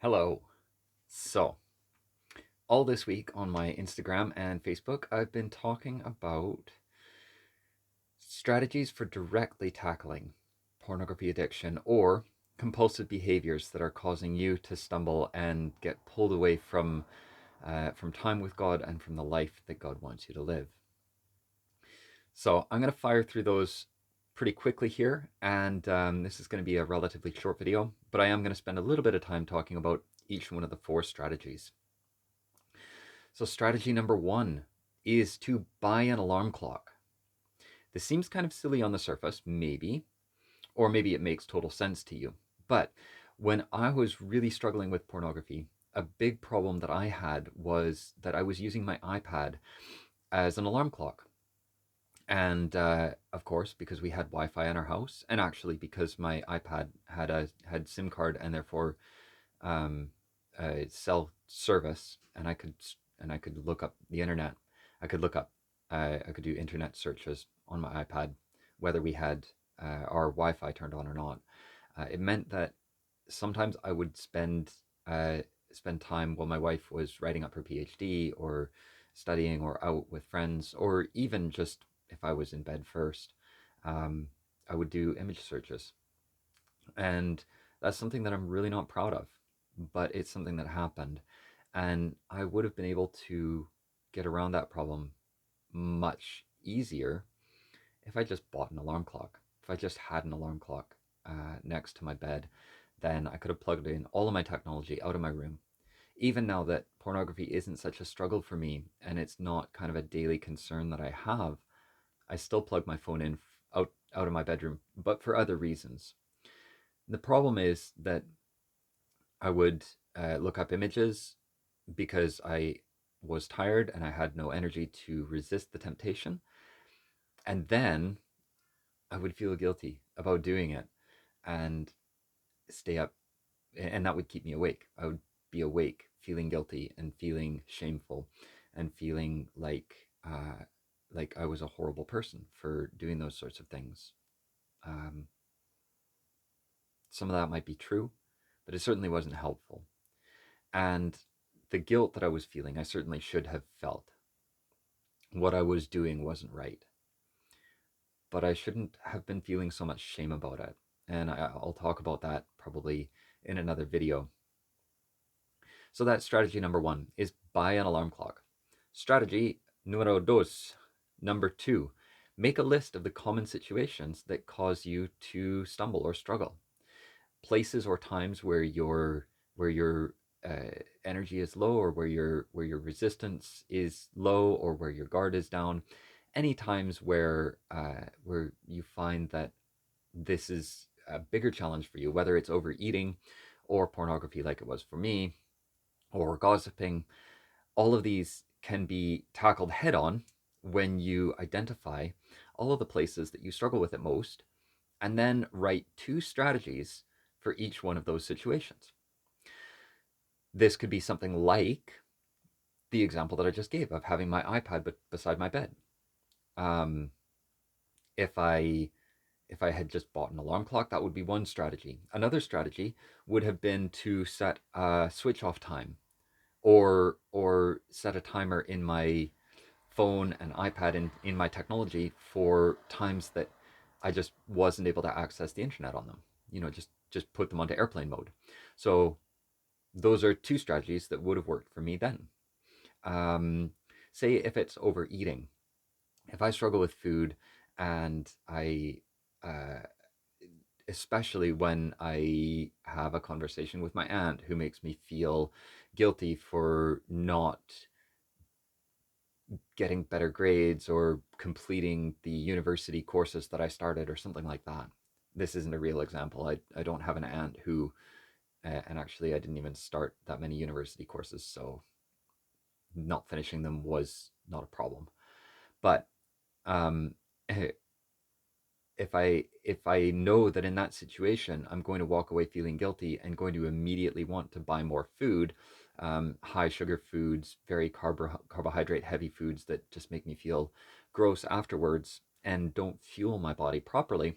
Hello. So, all this week on my Instagram and Facebook, I've been talking about strategies for directly tackling pornography addiction or compulsive behaviors that are causing you to stumble and get pulled away from time with God and from the life that God wants you to live. So, I'm going to fire through those pretty quickly here, and this is going to be a relatively short video, but I am going to spend a little bit of time talking about each one of the four strategies. So, strategy number one is to buy an alarm clock. This seems kind of silly on the surface, maybe, or maybe it makes total sense to you. But when I was really struggling with pornography, a big problem that I had was that I was using my iPad as an alarm clock. And of course, because we had Wi-Fi in our house, and actually because my iPad had SIM card and therefore um, cell service, and I could look up the internet. I could look up. I could do internet searches on my iPad, whether we had our Wi-Fi turned on or not. It meant that sometimes I would spend time while my wife was writing up her PhD or studying or out with friends, or even just if I was in bed first, um, I would do image searches. And that's something that I'm really not proud of, but it's something that happened. And I would have been able to get around that problem much easier if I just bought an alarm clock. If I just had an alarm clock next to my bed, then I could have plugged in all of my technology out of my room. Even now that pornography isn't such a struggle for me and it's not kind of a daily concern that I have, I still plug my phone in out of my bedroom, but for other reasons. The problem is that I would look up images because I was tired and I had no energy to resist the temptation. And then I would feel guilty about doing it and stay up, and that would keep me awake. I would be awake, feeling guilty and feeling shameful and feeling like I was a horrible person for doing those sorts of things. Um, some of that might be true, but it certainly wasn't helpful. And the guilt that I was feeling, I certainly should have felt. What I was doing wasn't right, but I shouldn't have been feeling so much shame about it. And I'll talk about that probably in another video. So that's strategy number one, is buy an alarm clock. Strategy número dos, number two, make a list of the common situations that cause you to stumble or struggle. Places or times where your energy is low, or where your resistance is low, or where your guard is down. Any times where you find that this is a bigger challenge for you, whether it's overeating or pornography like it was for me, or gossiping, all of these can be tackled head on when you identify all of the places that you struggle with it most, and then write two strategies for each one of those situations. This could be something like the example that I just gave of having my iPad beside my bed. Um, if I if I had just bought an alarm clock, that would be one strategy. Another strategy would have been to set a switch off time, or set a timer in my phone and iPad, in my technology, for times that I just wasn't able to access the internet on them. Just put them onto airplane mode. So those are two strategies that would have worked for me then. Um, Say if it's overeating, if I struggle with food and uh, especially when I have a conversation with my aunt who makes me feel guilty for not getting better grades or completing the university courses that I started or something like that. This isn't a real example. I don't have an aunt who, and actually, I didn't even start that many university courses, so not finishing them was not a problem. But um, if I know that in that situation I'm going to walk away feeling guilty and going to immediately want to buy more food, high sugar foods, very carbohydrate heavy foods that just make me feel gross afterwards and don't fuel my body properly,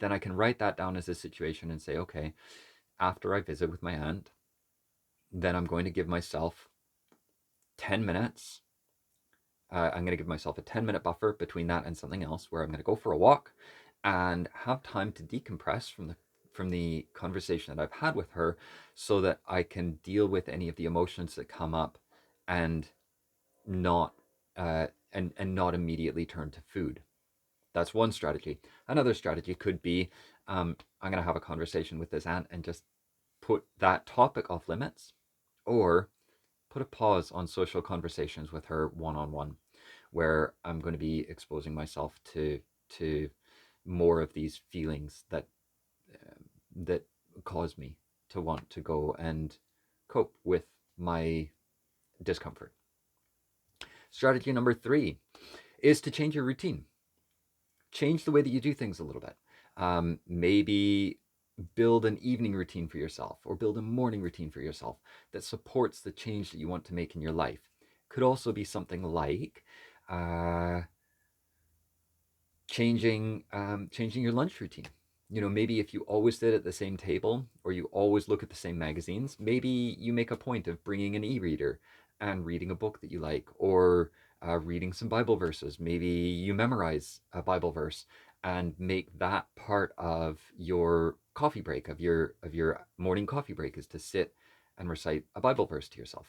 then I can write that down as a situation and say, okay, after I visit with my aunt, then I'm going to give myself 10 minutes. I'm going to give myself a 10-minute buffer between that and something else where I'm going to go for a walk and have time to decompress from the conversation that I've had with her so that I can deal with any of the emotions that come up and not and not immediately turn to food. That's one strategy. Another strategy could be I'm going to have a conversation with this aunt and just put that topic off limits, or put a pause on social conversations with her one on one, where I'm going to be exposing myself to more of these feelings that cause me to want to go and cope with my discomfort. Strategy number 3 is to change your routine. Change the way that you do things a little bit. Maybe build an evening routine for yourself or build a morning routine for yourself that supports the change that you want to make in your life. Could also be something like uh, changing your lunch routine. Maybe if you always sit at the same table or you always look at the same magazines, maybe you make a point of bringing an e-reader and reading a book that you like, or reading some Bible verses. Maybe you memorize a Bible verse and make that part of your coffee break, of your morning coffee break, is to sit and recite a Bible verse to yourself.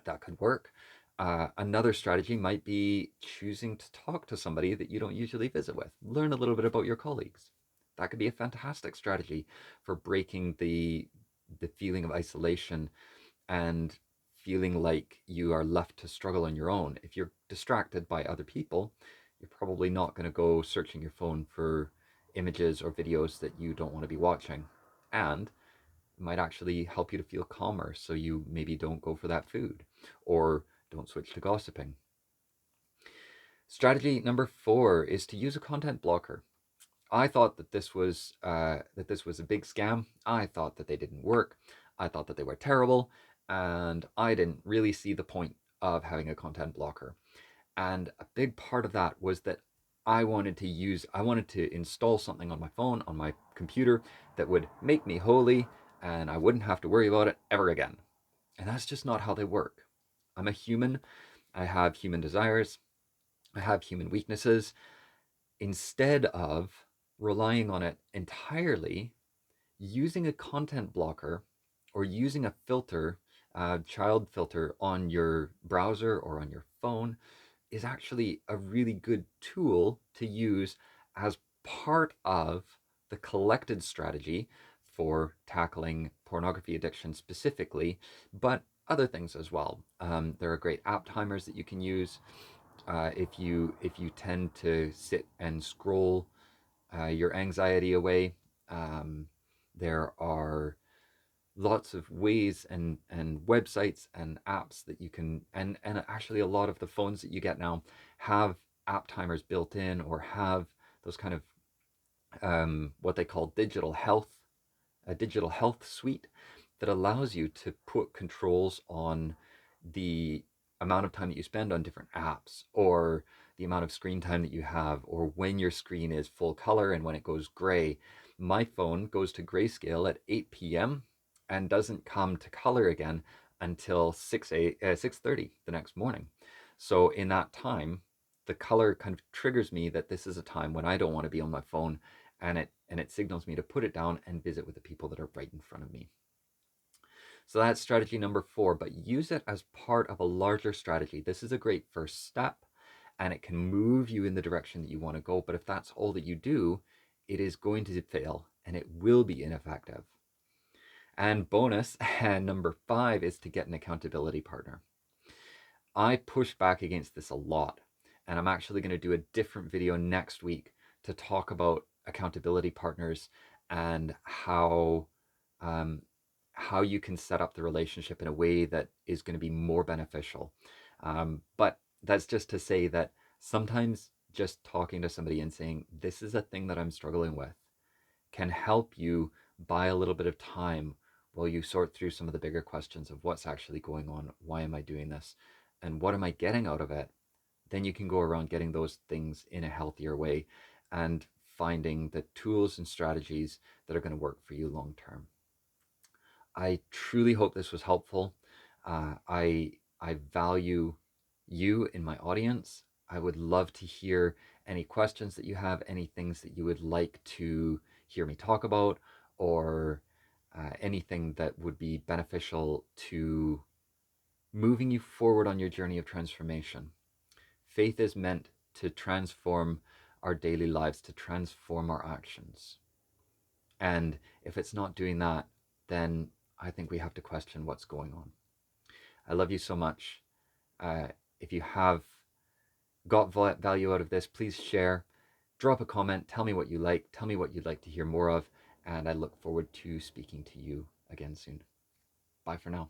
That could work. Another strategy might be choosing to talk to somebody that you don't usually visit with. Learn a little bit about your colleagues. That could be a fantastic strategy for breaking the feeling of isolation and feeling like you are left to struggle on your own. If you're distracted by other people, you're probably not going to go searching your phone for images or videos that you don't want to be watching. And might actually help you to feel calmer, so you maybe don't go for that food or don't switch to gossiping. Strategy number 4 is to use a content blocker. I thought that this was a big scam. I thought that they didn't work. I thought that they were terrible, and I didn't really see the point of having a content blocker. And a big part of that was that I wanted to install something on my phone, on my computer, that would make me holy, and I wouldn't have to worry about it ever again. And that's just not how they work. I'm a human. I have human desires. I have human weaknesses. Instead of relying on it entirely, using a content blocker or using a filter, child filter on your browser or on your phone, is actually a really good tool to use as part of the collected strategy for tackling pornography addiction specifically, but other things as well. There are great app timers that you can use if you tend to sit and scroll your anxiety away. Um, there are lots of ways and websites and apps that you can, and actually a lot of the phones that you get now have app timers built in, or have those kind of what they call a digital health suite that allows you to put controls on the amount of time that you spend on different apps, or the amount of screen time that you have, or when your screen is full color and when it goes gray. My phone goes to grayscale at 8 p.m. and doesn't come to color again until 6:30 the next morning. So in that time, the color kind of triggers me that this is a time when I don't want to be on my phone, and it signals me to put it down and visit with the people that are right in front of me. So that's strategy number 4, but use it as part of a larger strategy. This is a great first step, and it can move you in the direction that you want to go. But if that's all that you do, it is going to fail and it will be ineffective. And bonus, and number 5 is to get an accountability partner. I push back against this a lot, and I'm actually going to do a different video next week to talk about accountability partners and um, how you can set up the relationship in a way that is going to be more beneficial. But that's just to say that sometimes just talking to somebody and saying, this is a thing that I'm struggling with, can help you buy a little bit of time while you sort through some of the bigger questions of what's actually going on, why am I doing this, and what am I getting out of it. Then you can go around getting those things in a healthier way and finding the tools and strategies that are going to work for you long term. I truly hope this was helpful. I value you in my audience. I would love to hear any questions that you have, any things that you would like to hear me talk about, or anything that would be beneficial to moving you forward on your journey of transformation. Faith is meant to transform our daily lives, to transform our actions. And if it's not doing that, then I think we have to question what's going on. I love you so much. Uh, if you have got value out of this, please share, drop a comment, tell me what you like, tell me what you'd like to hear more of, and I look forward to speaking to you again soon. Bye for now.